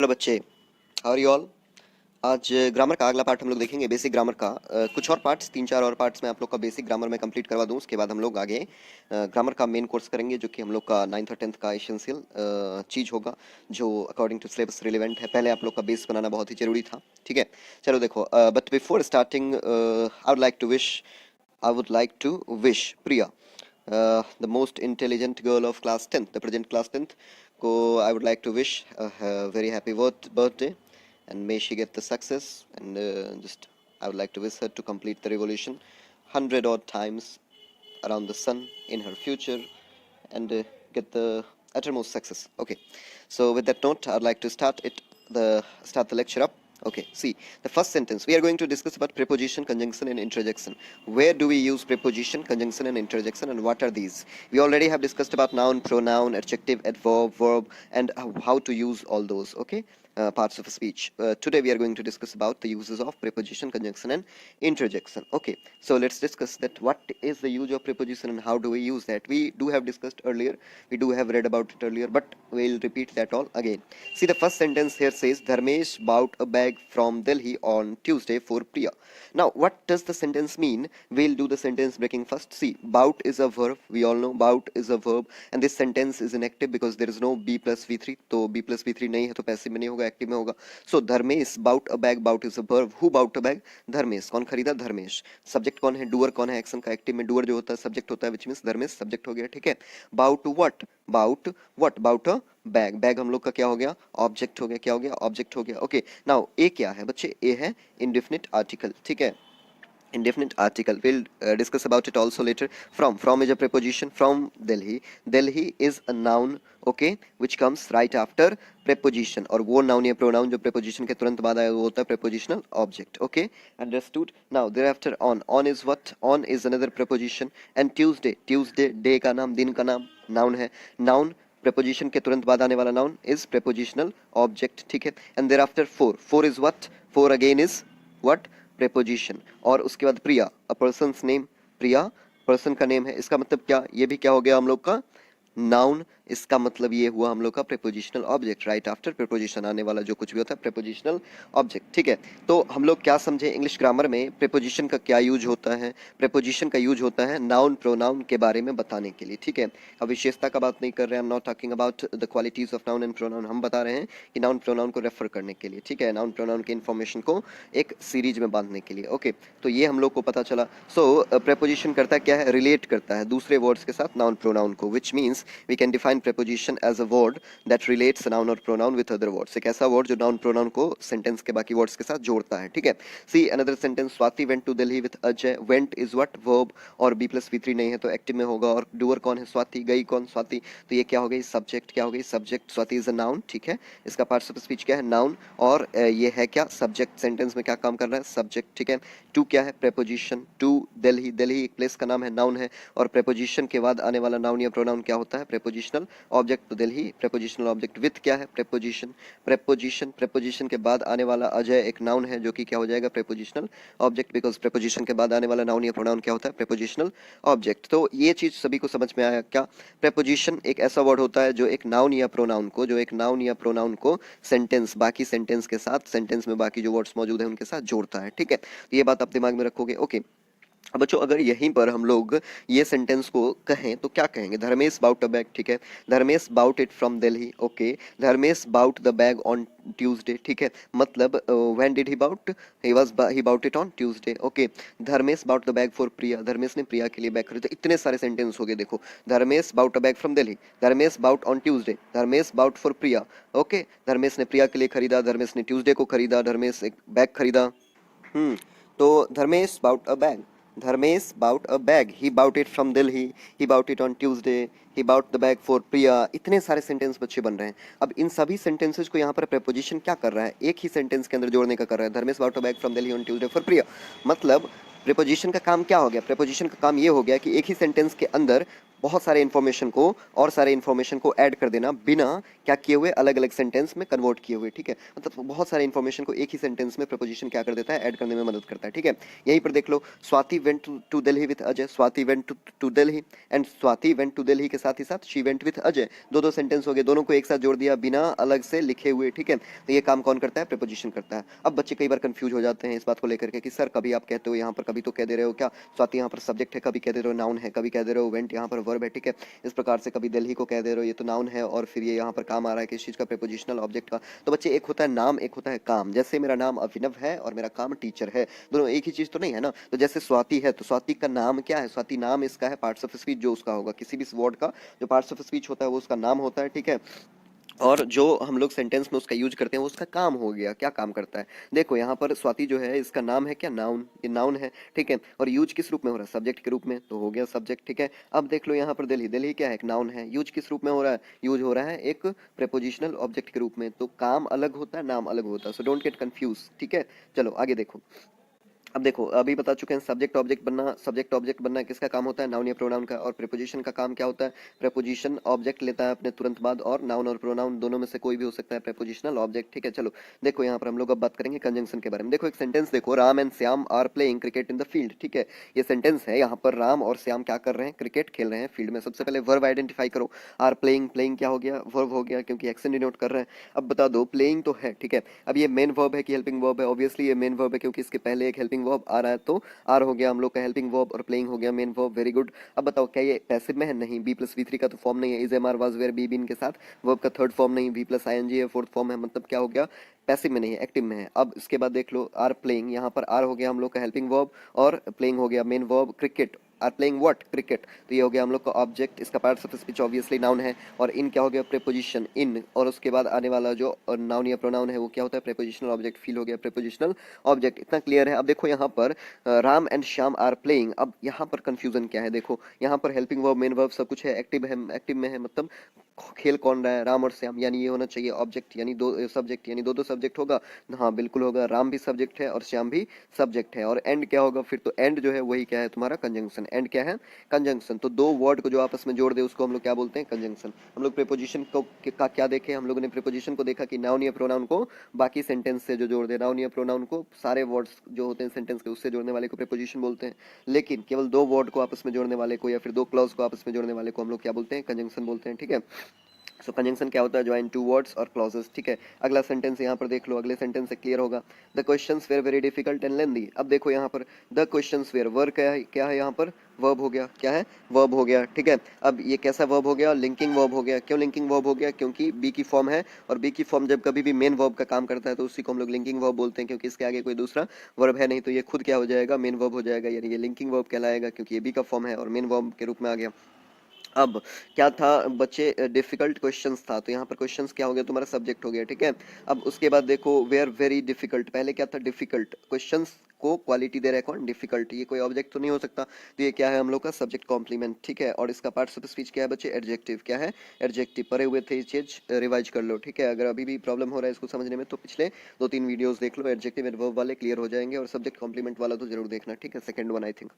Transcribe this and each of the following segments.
Hello बच्चे, how are you all. आज grammar का अगला पार्ट हम लोग देखेंगे, बेसिक ग्रामर का। कुछ और पार्ट्स, 3-4 और पार्ट्स मैं आप लोग का बेसिक ग्रामर में कंप्लीट करवा दूं। उसके बाद हम लोग आगे ग्रामर का मेन कोर्स करेंगे, जो कि हम लोग का 9th और 10th का एसेंशियल चीज़ होगा, जो अकॉर्डिंग टू सिलेबस रिलेवेंट है। पहले आप लोग का बेस बनाना बहुत ही जरूरी था, ठीक है। चलो देखो, but before starting I would like to wish Priya, the most intelligent girl of class 10th, the present class 10th, को I would like to wish a very happy birthday, and may she get the success, and just I would like to wish her to complete the revolution 100 odd times around the sun in her future, and get the uttermost success. Okay, so with that note, I'd like to start the lecture up. Okay, see, the first sentence we are going to discuss about preposition, conjunction, and interjection. Where do we use preposition, conjunction, and interjection, and what are these? We already have discussed about noun, pronoun, adjective, adverb, verb, and how to use all those. Okay, parts of a speech. Today we are going to discuss about the uses of preposition, conjunction, and interjection. Okay, so let's discuss that. What is the use of preposition and how do we use that? We do have discussed earlier, we do have read about it earlier, but we'll repeat that all again. See, the first sentence here says Dharmesh bought a bag from Delhi on Tuesday for Priya. Now what does the sentence mean? We'll do the sentence breaking first. See, bout is a verb, we all know bout is a verb, and this sentence is inactive because there is no b plus v3. तो b plus v3 नहीं है तो passive में नहीं होगा, active में होगा. So Dharmesh bought a bag, bought is a verb. Who bought a bag? Dharmesh. कौन खरीदा? धर्मेश. सब्जेक्ट कौन है? डूअर कौन है? एक्शन का एक्टिव में डूअर जो होता है सब्जेक्ट होता है, विच मींस धर्मेश सब्जेक्ट हो गया, ठीक है. Bought what? Bought what? Bought a bag. Bag हम लोग का क्या हो गया? ऑब्जेक्ट हो गया. क्या हो गया? ऑब्जेक्ट हो गया. ओके, नाउ ए क्या है बच्चे? ए है इंडेफिनिट आर्टिकल, ठीक है. Indefinite article, we'll discuss about it also later. From is a preposition. From Delhi. Delhi is a noun, okay, which comes right after preposition. और वो noun या pronoun जो preposition के तुरंत बाद आया वो होता है prepositional object. Okay, understood. Now thereafter on is what? On is another preposition. And Tuesday day का नाम, दिन का नाम, noun है. Noun preposition के तुरंत बाद आने वाला noun is prepositional object, ठीक है. And thereafter four is what? Four again is what? Preposition. और उसके बाद प्रिया, अ पर्सन्स नेम. प्रिया पर्सन का नेम है. इसका मतलब क्या? ये भी क्या हो गया हम लोग का? नाउन. इसका मतलब ये हुआ हम लोग का prepositional object. Right after preposition आने वाला जो कुछ भी होता है प्रेपोजिशनल ऑब्जेक्ट, ठीक है. तो हम लोग क्या समझे इंग्लिश ग्रामर में प्रेपोजिशन का क्या यूज होता है? प्रेपोजिशन का यूज होता है नाउन प्रोनाउन के बारे में बताने के लिए, ठीक है. अब विशेषता का बात नहीं कर रहे हैं, I am not talking about the qualities of noun and pronoun. हम बता रहे हैं कि नाउन प्रोनाउन को रेफर करने के लिए, ठीक है, नाउन प्रोनाउन के इन्फॉर्मेशन को एक सीरीज में बांधने के लिए. ओके, तो ये हम लोग को पता चला. सो प्रेपोजिशन करता क्या है? रिलेट करता है दूसरे वर्ड्स के साथ नाउन प्रोनाउन को, which means we can define preposition as a word that relates a noun or pronoun with other words. एक ऐसा वर्ड जो नाउन प्रोनाउन को सेंटेंस के बाकी वर्ड्स के साथ जोड़ता है, ठीक है. See another sentence, Swati went to Delhi with Ajay. went is what? verb, और b plus v3 नहीं है तो एक्टिव में होगा. और डूअर कौन है? स्वाति. गई कौन? स्वाति. तो ये क्या हो गई? सब्जेक्ट. क्या हो गई? Subject. Swati is a noun, ठीक है. इसका पार्ट्स ऑफ स्पीच क्या है? नाउन. और ये है क्या? सब्जेक्ट. सेंटेंस में क्या काम कर रहा है? सब्जेक्ट, ठीक है. टू क्या है? प्रेपोजिशन. टू दिल्ली. दिल्ली एक प्लेस का नाम है, नाउन है. और प्रेपोजिशन के बाद आने वाला नाउन या प्रोनाउन क्या होता है? Prepositional object. तो दिल्ली प्रेपोजिशनल ऑब्जेक्ट. विथ क्या है? प्रेपोजिशन. प्रेपोजिशन के बाद आने वाला अजय एक नाउन है जो कि क्या हो जाएगा? प्रेपोजिशनल ऑब्जेक्ट, बिकॉज प्रेपोजिशन के बाद आने वाला नाउन या प्रोनाउन क्या होता है? Prepositional object. तो ये चीज सभी को समझ में आया क्या? प्रेपोजिशन एक ऐसा वर्ड होता है जो एक नाउन या प्रोनाउन को सेंटेंस, बाकी सेंटेंस के साथ, सेंटेंस में बाकी जो वर्ड्स मौजूद है उनके साथ जोड़ता है, ठीक है. तो ये बात आप दिमाग में रखोगे. ओके, अब बच्चों अगर यहीं पर हम लोग ये सेंटेंस को कहें तो क्या कहेंगे? धर्मेश बाउट अ बैग, ठीक है. Dharmesh bought it from Delhi. Okay, Dharmesh bought the bag on Tuesday, ठीक है. मतलब when did he bought? He bought it on Tuesday. Okay, Dharmesh bought the bag for Priya. Dharmesh ने प्रिया के लिए बैग खरीदा. इतने सारे सेंटेंस हो गए. देखो, Dharmesh bought a bag from Delhi, Dharmesh bought on Tuesday, Dharmesh bought for Priya. Okay, Dharmesh ने प्रिया के लिए खरीदा, धर्मेश ने ट्यूसडे को खरीदा, धर्मेश एक बैग खरीदा. तो Dharmesh bought a bag. Dharmesh bought a bag. He bought it from Delhi. He bought it on Tuesday. He bought the bag for Priya. इतने सारे सेंटेंस बच्चे बन रहे हैं. अब इन सभी सेंटेंसेस को यहाँ पर प्रेपोजिशन क्या कर रहा है? एक ही सेंटेंस के अंदर जोड़ने का कर रहा है. Dharmesh bought a bag from Delhi on Tuesday for Priya. मतलब प्रीपोजिशन का काम क्या हो गया? प्रीपोजिशन का काम ये हो गया कि एक ही सेंटेंस के अंदर बहुत सारे इन्फॉर्मेशन को और सारे इन्फॉर्मेशन को ऐड कर देना बिना क्या किए हुए, अलग अलग सेंटेंस में कन्वर्ट किए हुए, ठीक है। मतलब बहुत सारे इन्फॉर्मेशन को एक ही सेंटेंस में प्रीपोजिशन क्या कर देता है, ऐड करने में मदद करता है, ठीक है। यहीं पर देख लो, Swati went to Delhi with Ajay, Swati went to Delhi and Swati went to Delhi के साथ ही साथ शी वेंट विथ अजय, दो दो सेंटेंस हो गए, दोनों को एक साथ जोड़ दिया बिना अलग से लिखे हुए, ठीक है। तो ये काम कौन करता है? प्रीपोजिशन करता है। अब बच्चे कई बार कंफ्यूज हो जाते हैं इस बात को लेकर के कि सर कभी आप कहते हो यहाँ पर, कभी तो कह दे रहे हो क्या स्वाति यहाँ पर सब्जेक्ट है, कभी कह दे रहे हो नाउन है, कभी कह दे रहे हो वेंट यहाँ पर वर्ब है, ठीक है। इस प्रकार से कभी दिल्ली को कह दे रहे हो ये तो नाउन है और फिर ये यहाँ पर काम आ रहा है किस चीज का? प्रीपोजिशनल ऑब्जेक्ट का। तो बच्चे एक होता है नाम, एक होता है काम। जैसे मेरा नाम अभिनव है और मेरा काम टीचर है, दोनों एक ही चीज तो नहीं है ना। तो जैसे स्वाति है तो स्वाति का नाम क्या है? स्वाति नाम इसका है, पार्ट्स ऑफ स्पीच जो उसका होगा, किसी भी वर्ड का जो पार्ट्स ऑफ स्पीच होता है वो उसका नाम होता है, ठीक है। और जो हम लोग सेंटेंस में उसका यूज करते हैं वो उसका काम हो गया। क्या काम करता है? देखो यहाँ पर स्वाति जो है इसका नाम है क्या? नाउन, ये नाउन है, ठीक है। और यूज किस रूप में हो रहा है? सब्जेक्ट के रूप में, तो हो गया सब्जेक्ट, ठीक है। अब देख लो यहाँ पर दिल्ली, दिल्ली क्या है? एक नाउन है। यूज किस रूप में हो रहा है? यूज हो रहा है एक प्रेपोजिशनल ऑब्जेक्ट के रूप में। तो काम अलग होता है, नाम अलग होता है, सो डोंट गेट कंफ्यूज, ठीक है। चलो आगे देखो। अब देखो अभी बता चुके हैं सब्जेक्ट ऑब्जेक्ट बनना। सब्जेक्ट ऑब्जेक्ट बनना किसका काम होता है? नाउन या प्रोनाउन का। और प्रीपोजिशन का काम क्या होता है? प्रीपोजिशन ऑब्जेक्ट लेता है अपने तुरंत बाद, और नाउन और प्रोनाउन दोनों में से कोई भी हो सकता है प्रीपोजिशनल ऑब्जेक्ट, ठीक है। चलो देखो यहाँ पर हम लोग अब बात करेंगे कंजंक्शन के बारे में। देखो एक सेंटेंस देखो, Ram and Shyam are playing cricket in the field, ठीक है। ये सेंटेंस है, यहाँ पर राम और श्याम क्या कर रहे हैं? क्रिकेट खेल रहे हैं फील्ड में। सबसे पहले वर्ब आइडेंटिफाई करो। आर प्लेइंग, प्लेइंग क्या हो गया? वर्ब हो गया क्योंकि एक्शन डिनोट कर रहे हैं। अब बता दो प्लेइंग तो है, ठीक है। अब ये मेन वर्ब है कि हेल्पिंग वर्ब है? ऑब्वियसली ये मेन वर्ब है क्योंकि इसके पहले एक हेल्पिंग वर्ब आ रहा है, तो आर हो गया हम लोग का हेल्पिंग वर्ब और प्लेइंग हो गया मेन वर्ब। Very good. अब बताओ क्या ये पैसिव में है? नहीं। बी प्लस वी थ्री का तो फॉर्म नहीं है। Is am are was were be been के साथ वर्ब का थर्ड फॉर्म नहीं, V plus I N G है फोर्थ फॉर्म है, मतलब क्या हो गया? पैसिव में नहीं है, एक्टिव में है। अब इसके बाद देख लो आर प्लेइंग, यहाँ पर आर हो गया हम लोग का हेल्पिंग वर्ब और प्लेइंग हो गया main verb. Cricket, are playing what? Cricket. तो ये हो गया हम लोग का ऑब्जेक्ट, इसका parts of speech obviously noun है। और इन क्या हो गया? Preposition in. और उसके बाद आने वाला जो नाउन या प्रोनाउन है वो क्या होता है? Prepositional object. फील हो गया प्रीपोजिशनल ऑब्जेक्ट। इतना क्लियर है? अब देखो यहाँ पर Ram and Shyam are playing. अब यहाँ पर कंफ्यूजन क्या है? देखो यहाँ पर हेल्पिंग वर्ब मेन वर्ब सब कुछ है, एक्टिव है, एक्टिव में है, मतलब खेल कौन रहा है? राम और श्याम, यानी ये होना चाहिए ऑब्जेक्ट, यानी दो सब्जेक्ट, यानी दो दो सब्जेक्ट होगा। हाँ बिल्कुल होगा, राम भी सब्जेक्ट है और श्याम भी सब्जेक्ट है। और एंड क्या होगा फिर? तो एंड जो है वही क्या है तुम्हारा? कंजंक्शन। एंड क्या है? कंजंक्शन। तो दो वर्ड को जो आपस में जोड़ दे उसको हम लोग क्या बोलते हैं? कंजंक्शन। हम लोग प्रीपोजिशन को का क्या देखे? हम लोगों ने प्रीपोजिशन को देखा कि नाउन या प्रोनाउन को बाकी सेंटेंस से जो जोड़ दे, नाउन या प्रोनाउन को सारे वर्ड्स जो होते हैं सेंटेंस के उससे जोड़ने वाले को प्रीपोजिशन बोलते हैं। लेकिन केवल दो वर्ड को आपस में जोड़ने वाले को या फिर दो क्लॉज को आपस में जोड़ने वाले को हम लोग क्या बोलते हैं? कंजंक्शन बोलते हैं, ठीक है। सो कंजंक्शन क्या होता है? ज्वाइन टू वर्ड्स और क्लॉजेस, ठीक है। अगला सेंटेंस यहाँ पर देख लो, अगले सेंटेंस से क्लियर होगा। The questions were very difficult and लेंदी। अब देखो यहाँ पर द क्वेश्चंस वेर, वर्ब क्या है यहाँ पर? वर्ब हो गया। क्या है? वर्ब हो गया, ठीक है। अब ये कैसा वर्ब हो गया? लिंकिंग वर्ब हो गया। क्यों लिंकिंग वर्ब हो गया? क्योंकि बी की फॉर्म है, और बी की फॉर्म जब कभी भी मेन वर्ब का काम करता है तो उसी को हम लोग लिंकिंग वर्ब बोलते हैं, क्योंकि इसके आगे कोई दूसरा वर्ब है नहीं, तो ये खुद क्या हो जाएगा? मेन वर्ब हो जाएगा, यानी ये लिंकिंग वर्ब कहलाएगा क्योंकि ये बी का फॉर्म है और मेन वर्ब के रूप में आ गया। अब क्या था बच्चे? डिफिकल्ट क्वेश्चंस था, तो यहाँ पर क्वेश्चंस क्या हो गया? तुम्हारा सब्जेक्ट हो गया, ठीक है। अब उसके बाद देखो वेयर वेरी डिफिकल्ट, पहले क्या था? डिफिकल्ट। क्वेश्चंस को क्वालिटी दे रहा है कौन? डिफिकल्ट। ये कोई ऑब्जेक्ट तो नहीं हो सकता, तो ये क्या है हम लोग का? सब्जेक्ट कॉम्प्लीमेंट, ठीक है। और इसका पार्ट्स ऑफ स्पीच क्या है बच्चे? एडजेक्टिव। क्या है? एडजेक्टिव। पढ़े हुए थे ये चीज, रिवाइज कर लो, ठीक है। अगर अभी भी प्रॉब्लम हो रहा है इसको समझने में तो पिछले दो तीन वीडियोस देख लो, एडजेक्टिव एंड वर्ब वाले क्लियर हो जाएंगे। और सब्जेक्ट कॉम्प्लीमेंट वाला तो जरूर देखना, ठीक है, सेकंड वन आई थिंक।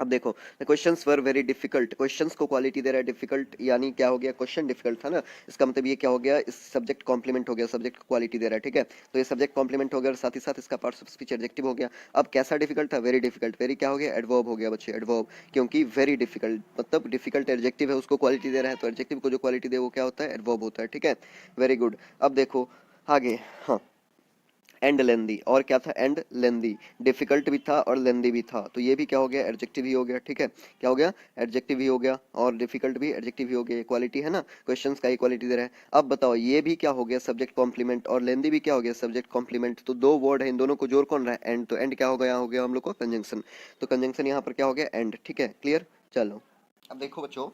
अब देखो the questions were very difficult, questions को क्वालिटी दे रहा है डिफिकल्ट, यानी क्या हो गया? क्वेश्चन डिफिकल्ट था ना, इसका मतलब ये क्या हो गया? इस सब्जेक्ट कॉम्प्लीमेंट हो गया, सब्जेक्ट को क्वालिटी दे रहा है, ठीक है। तो ये सब्जेक्ट कॉम्प्लीमेंट हो गया और साथ ही साथ इसका पार्ट्स ऑफ स्पीच एडजेक्टिव हो गया। अब कैसा डिफिकल्ट था? Very difficult. वेरी क्या हो गया? एडवर्ब हो गया बच्चे, एडवर्ब। क्योंकि वेरी डिफिकल्ट मतलब डिफिकल्ट एडजेक्टिव है, उसको क्वालिटी दे रहा है, तो एडजेक्टिव को जो क्वालिटी दे वो क्या होता है? एडवर्ब होता है, ठीक है। Very good. अब देखो आगे, हाँ, एंड लेंदी। और क्या था? And lengthy. डिफिकल्ट भी था और लेंदी भी था, तो ये भी क्या हो गया? एडजेक्टिव ही हो गया, ठीक है। क्या हो गया? एडजेक्टिव ही हो गया। और डिफिकल्ट भी एडजेक्टिव ही हो गया, क्वालिटी है ना, क्वेश्चंस का ही क्वालिटी दे रहा है। अब बताओ ये भी क्या हो गया? Subject complement. और लेंदी भी क्या हो गया? Subject complement. तो दो वर्ड है, इन दोनों को जोड़ कौन रहा है? एंड। तो एंड क्या हो गया? हो गया हम लोग को कंजंक्शन। तो कंजंक्शन यहाँ पर क्या हो गया? एंड, ठीक है, क्लियर। चलो अब देखो बच्चों,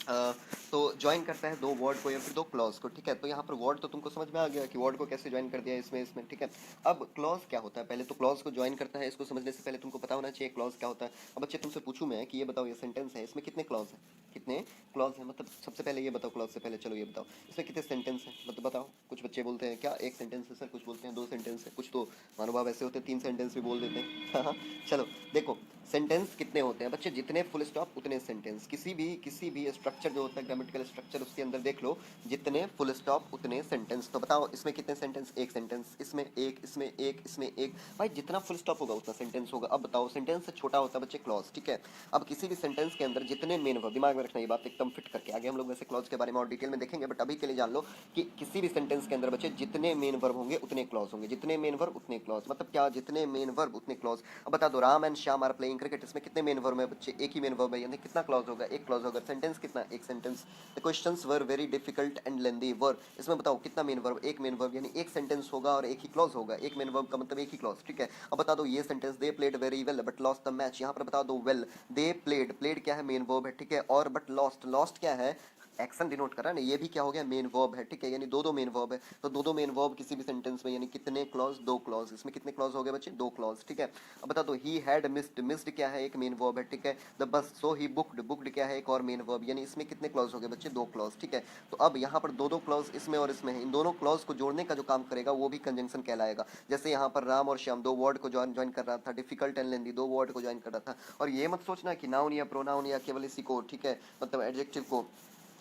अ, तो ज्वाइन करता है दो वर्ड को या फिर दो क्लॉज को, ठीक है। तो यहाँ पर वर्ड तो तुमको समझ में आ गया कि वर्ड को कैसे ज्वाइन कर दिया इसमें इसमें, ठीक है। अब क्लॉज क्या होता है? पहले तो क्लॉज को ज्वाइन करता है, इसको समझने से पहले तुमको पता होना चाहिए क्लॉज क्या होता है। अब बच्चे तुमसे पूछूं मैं कि ये बताओ, ये सेंटेंस है, इसमें कितने क्लॉज हैं? कितने क्लॉज हैं, मतलब सबसे पहले ये बताओ, क्लॉज से पहले चलो ये बताओ इसमें कितने सेंटेंस हैं, मतलब बताओ। कुछ बच्चे बोलते हैं क्या एक सेंटेंस है सर, कुछ बोलते हैं 2 सेंटेंस है, कुछ तो महानुभाव ऐसे होते हैं 3 सेंटेंस भी बोल देते हैं। हाँ हाँ, चलो देखो सेंटेंस कितने होते हैं बच्चे, जितने फुल स्टॉप उतने सेंटेंस। किसी भी स्ट्रक्चर जो होता है ग्रामेटिकल स्ट्रक्चर, उसके अंदर देख लो जितने फुल स्टॉप उतने सेंटेंस। तो बताओ इसमें कितने सेंटेंस, एक सेंटेंस, इसमें एक, इसमें एक, इसमें एक। भाई जितना फुल स्टॉप होगा उतना सेंटेंस होगा। अब बताओ सेंटेंस से छोटा होता है बच्चे क्लॉज, ठीक है। अब किसी भी सेंटेंस के अंदर जितने मेन वर्ब, दिमाग में रखना ये बात एकदम फिट करके, आगे हम लोग वैसे क्लॉज के बारे में और डिटेल में देखेंगे, बट अभी के लिए जान लो कि किसी भी सेंटेंस के अंदर बच्चे जितने मेन वर्ब होंगे उतने क्लॉज होंगे, जितने मेन वर्ब उतने क्लॉज। मतलब क्या, जितने मेन वर्ब उतने क्लॉज। अब बता दो Ram and Shyam are playing cricket, इसमें कितने मेन वर्ब है बच्चे, एक ही मेन वर्ब है, यानी कितना क्लॉज होगा, एक क्लॉज होगा। सेंटेंस कितना, एक sentence. The questions were very difficult and lengthy were, इसमें बताओ कितना मेन वर्ब, एक मेन वर्ब, यानी एक सेंटेंस होगा और एक ही क्लॉज होगा। एक मेन वर्ब का मतलब एक ही क्लॉज, ठीक है। अब बता दो ये sentence, they played very well but lost the match, यहाँ पर बता दो वेल, दे प्लेड, प्लेड क्या है मेन वर्ब है, ठीक है, और बट लॉस्ट, लॉस्ट क्या है, एक्शन डिनोट कर रहा है ना, ये भी क्या हो गया मेन वर्ब है, ठीक है, यानी दो मेन वर्ब है। तो दो मेन वर्ब किसी भी सेंटेंस में, यानी कितने क्लॉज, 2 क्लॉज। इसमें कितने क्लॉज हो गए बच्चे, 2 क्लॉज, ठीक है। अब बता दो ही हैड मिस्ड, मिस्ड क्या है, एक मेन वर्ब है, ठीक है। The bus, so he booked, booked क्या है, एक और मेन वर्ब, यानी इसमें कितने क्लॉज हो गए बच्चे, 2 क्लॉज, ठीक है। तो अब यहाँ पर दो क्लॉज इसमें और इसमें है, इन दोनों क्लॉज को जोड़ने का जो काम करेगा वो भी कंजंक्शन कहलाएगा। जैसे यहाँ पर राम और श्याम 2 वर्ड को ज्वाइन कर रहा था, डिफिकल्ट एंड लेंदी 2 वर्ड को ज्वाइन कर रहा था। और ये मत सोचना कि नाउन या प्रोनाउन या केवल इसी को, ठीक है, मतलब एडजेक्टिव को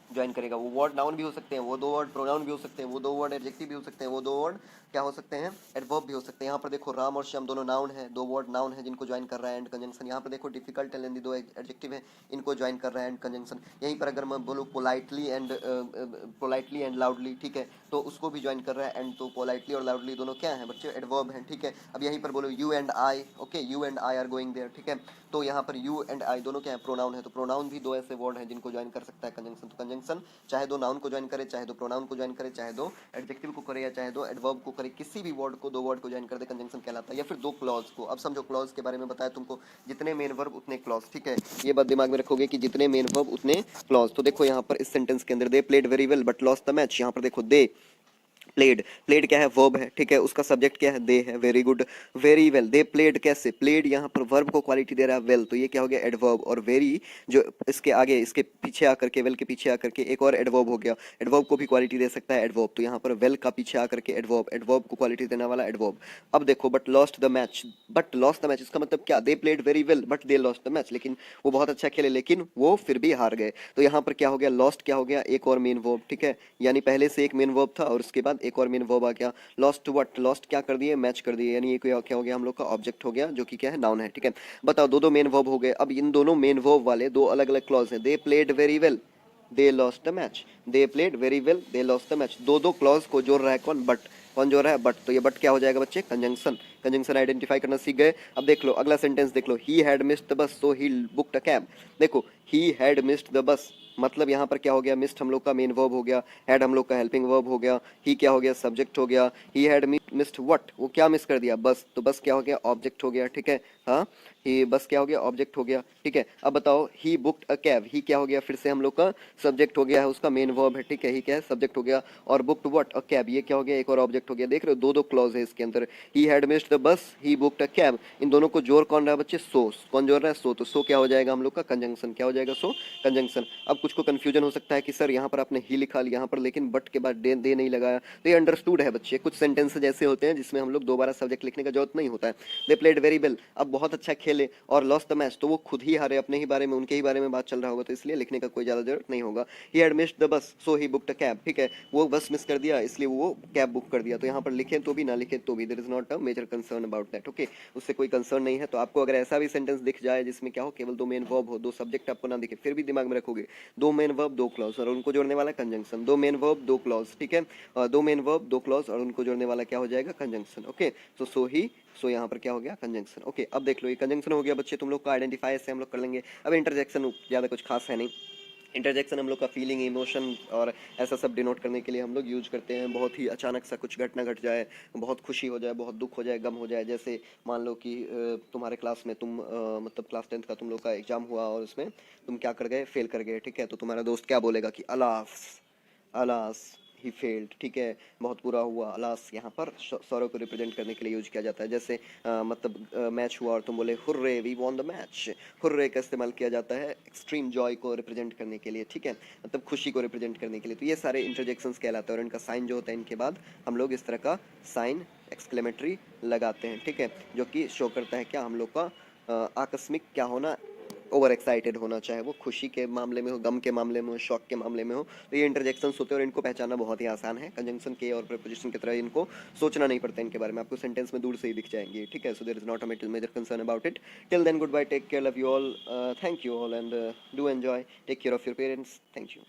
ज्वाइन करेगा। वो वर्ड नाउन भी हो सकते हैं, वो 2 वर्ड प्रोनाउन भी हो सकते हैं, वो 2 वर्ड एडजेक्टिव भी हो सकते हैं, वो 2 वर्ड क्या हो सकते हैं, एडवर्ब भी हो सकते हैं। यहाँ पर देखो राम और श्याम दोनों नाउन है, 2 वर्ड नाउन है जिनको ज्वाइन कर रहा है एंड कंजंक्शन। यहाँ पर देखो डिफिकल्ट एंड लेंदी 2 एडजेक्टिव है, इनको ज्वाइन कर रहा है एंड कंजंक्शन। यहीं पर अगर मैं बोलूँ पोलाइटली एंड लाउडली, ठीक है, तो उसको भी ज्वाइन कर रहा है एंड। तो पोलाइटली और लाउडली दोनों क्या है बच्चे, एडवर्ब हैं, ठीक है। अब यहीं पर बोलो you and I, okay, you and I are going there, ठीक है, तो यहाँ पर यू एंड आई दोनों क्या है, प्रोनाउन है। तो प्रोनाउन भी 2 ऐसे वर्ड हैं जिनको ज्वाइन कर सकता है कंजंक्शन। तो कंजंक्शन चाहे 2 नाउन को ज्वाइन करे, चाहे 2 प्रोनाउन को ज्वाइन करे, चाहे 2 एडजेक्टिव को करे, या चाहे 2 एडवर्ब को करे, किसी भी वर्ड को 2 वर्ड को ज्वाइन कर दे कंजंक्शन कहलाता है, या फिर 2 क्लॉज को। अब समझो क्लॉज के बारे में बताया तुमको, जितने मेन वर्ब उतने क्लॉज, ठीक है, ये बात दिमाग में रखोगे कि जितने मेन वर्ब उतने क्लॉज। तो देखो यहाँ पर इस सेंटेंस के अंदर they played very well but lost the match, यहाँ पर देखो दे प्लेड, प्लेड क्या है, वर्ब है, ठीक है, उसका सब्जेक्ट क्या है, दे है, very good, very well. They played कैसे, प्लेड यहाँ पर वर्ब को क्वालिटी दे रहा है वेल, तो ये क्या हो गया एडवर्ब। और वेरी जो इसके आगे, इसके पीछे आकर के, वेल के पीछे आकर के एक और एडवर्ब हो गया, एडवर्ब को भी क्वालिटी दे सकता है एडवर्ब। तो यहाँ पर वेल का पीछे आकर के एडवर्ब, एडवर्ब को क्वालिटी देने वाला एडवर्ब। अब देखो but lost the match, but lost the match इसका मतलब क्या, they played very well but they lost the match, लेकिन वो बहुत अच्छा खेले लेकिन वो फिर भी हार गए। तो यहाँ पर क्या हो गया, लॉस्ट क्या हो गया, एक और मेन वर्ब, ठीक है, यानी पहले से एक मेन वर्ब था और उसके बाद एक और मेन वर्ब आ गया। लॉस्ट व्हाट, लॉस्ट क्या कर दिए, मैच कर दिए, यानी ये क्या हो गया हम लोग का ऑब्जेक्ट हो गया, जो कि क्या है, नाउन है, ठीक है। बताओ दो मेन वर्ब हो गए। अब इन दोनों मेन वर्ब वाले 2 अलग अलग क्लॉज हैं, they played very well, they lost the match, they played very well, they lost the match. 2 clause को जोड़ रहा है कौन, बट, कौन जोड़ रहा है, बट। तो ये बट क्या हो जाएगा बच्चे, कंजंक्शन। कंजंक्शन आइडेंटिफाई करना सीख गए। अब देख लो अगला सेंटेंस देख लो, he had missed the bus so he booked a cab. देखो ही हैड मिस्ड द बस, मतलब यहाँ पर क्या हो गया, मिस्ड हम लोग का मेन वर्ब हो गया, हैड हम लोग का हेल्पिंग वर्ब हो गया, ही क्या हो गया, सब्जेक्ट हो गया। ही हैड मिस्ड व्हाट, वो क्या मिस कर दिया, बस, तो बस क्या हो गया, ऑब्जेक्ट हो गया, ठीक है। हाँ, ही बस क्या हो गया, ऑब्जेक्ट हो गया, ठीक है। अब बताओ ही बुक्ड अ कैब, ही क्या हो गया, फिर से हम लोग का सब्जेक्ट हो गया है, उसका मेन वर्ब है, ठीक है, ही क्या है, सब्जेक्ट हो गया। और बुक्ड व्हाट, अ कैब, ये क्या हो गया, एक और ऑब्जेक्ट हो गया। देख रहे हो 2 क्लॉज है इसके अंदर, ही हैड मिस्ड द बस, ही बुक्ड अ कैब, इन दोनों को जोड़ कौन रहा है बच्चे, सो, कौन जोड़ रहा है, सो। तो सो क्या हो जाएगा हम लोग का, कंजंक्शन, क्या हो जाएगा, सो कंजंक्शन। अब कुछ को कंफ्यूजन हो सकता है कि सर यहाँ पर आपने ही लिखा लिया, यहाँ पर लेकिन बट के बाद दे नहीं लगाया, तो ये अंडरस्टूड है बच्चे। कुछ सेंटेंसेज ऐसे होते हैं जिसमें हम लोग दोबारा सब्जेक्ट लिखने का जरूरत नहीं होता है। दे प्लेड वेरी वेल, अब बहुत अच्छा खेले और लॉस्ट द मैच, तो वो खुद ही हारे, अपने ही बारे में, उनके ही बारे में बात चल रहा होगा, तो इसलिए लिखने का कोई ज्यादा जरूरत नहीं होगा। ही had missed the bus so he booked a cab, ठीक है, वो बस मिस कर दिया इसलिए वो कैब बुक कर दिया। तो यहाँ पर लिखे तो भी ना लिखे तो भी, there is not a major concern about that, okay, उससे कोई कंसर्न नहीं है। तो आपको अगर ऐसा भी सेंटेंस दिख जाए जिसमें क्या हो, केवल 2 मेन वर्ब हो, 2 सब्जेक्ट आपको ना दिखे, फिर भी दिमाग में रखोगे 2 मेन वर्ब 2 क्लॉज और उनको जोड़ने वाला कंजंक्शन, 2 मेन वर्ब 2 क्लॉज, ठीक है, 2 मेन वर्ब 2 क्लॉज और उनको जोड़ने वाला क्या हो जाएगा, कंजंक्शन, ओके। तो सो यहाँ पर क्या हो गया, कंजंक्शन, ओके। अब देख लो ये कंजंक्शन हो गया बच्चे, तुम लोग का आइडेंटिफाई से हम लोग कर लेंगे। अब इंटरजेक्शन ज़्यादा कुछ खास है नहीं। इंटरजेक्शन हम लोग का फीलिंग, इमोशन और ऐसा सब डिनोट करने के लिए हम लोग यूज करते हैं। बहुत ही अचानक सा कुछ घटना घट जाए, बहुत खुशी हो जाए, बहुत दुख हो जाए, गम हो जाए, जैसे मान लो कि तुम्हारे क्लास में मतलब क्लास 10th का तुम लोग का एग्जाम हुआ और उसमें तुम क्या कर गए, फेल कर गए, ठीक है, तो तुम्हारा दोस्त क्या बोलेगा कि अलास, अलास ही फेल्ड, ठीक है, बहुत बुरा हुआ, अलास, यहाँ पर सौरव को रिप्रेजेंट करने के लिए यूज किया जाता है। जैसे मतलब मैच हुआ और तुम बोले hurray we won the match, hurray का इस्तेमाल किया जाता है एक्सट्रीम जॉय को रिप्रेजेंट करने के लिए, ठीक है, मतलब खुशी को रिप्रेजेंट करने के लिए। तो ये सारे इंटरजेक्शंस कहलाते हैं, और इनका साइन जो होता है इनके बाद हम लोग इस तरह का साइन एक्सक्लेमेटरी लगाते हैं, ठीक है, जो कि शो करता है क्या, हम लोग का आकस्मिक क्या होना, ओवर एक्साइटेड होना, चाहे वो खुशी के मामले में हो, गम के मामले में हो, शॉक के मामले में हो। तो ये इंटरजेक्शंस होते हैं और इनको पहचानना बहुत ही आसान है, कंजंक्शन के और प्रीपोजिशन की तरह इनको सोचना नहीं पड़ता इनके बारे में, आपको सेंटेंस में दूर से ही दिख जाएंगे, ठीक है। So there is not a major concern about it. Till then goodbye, take care, love you all, thank you all and do enjoy, take care of your parents, thank you.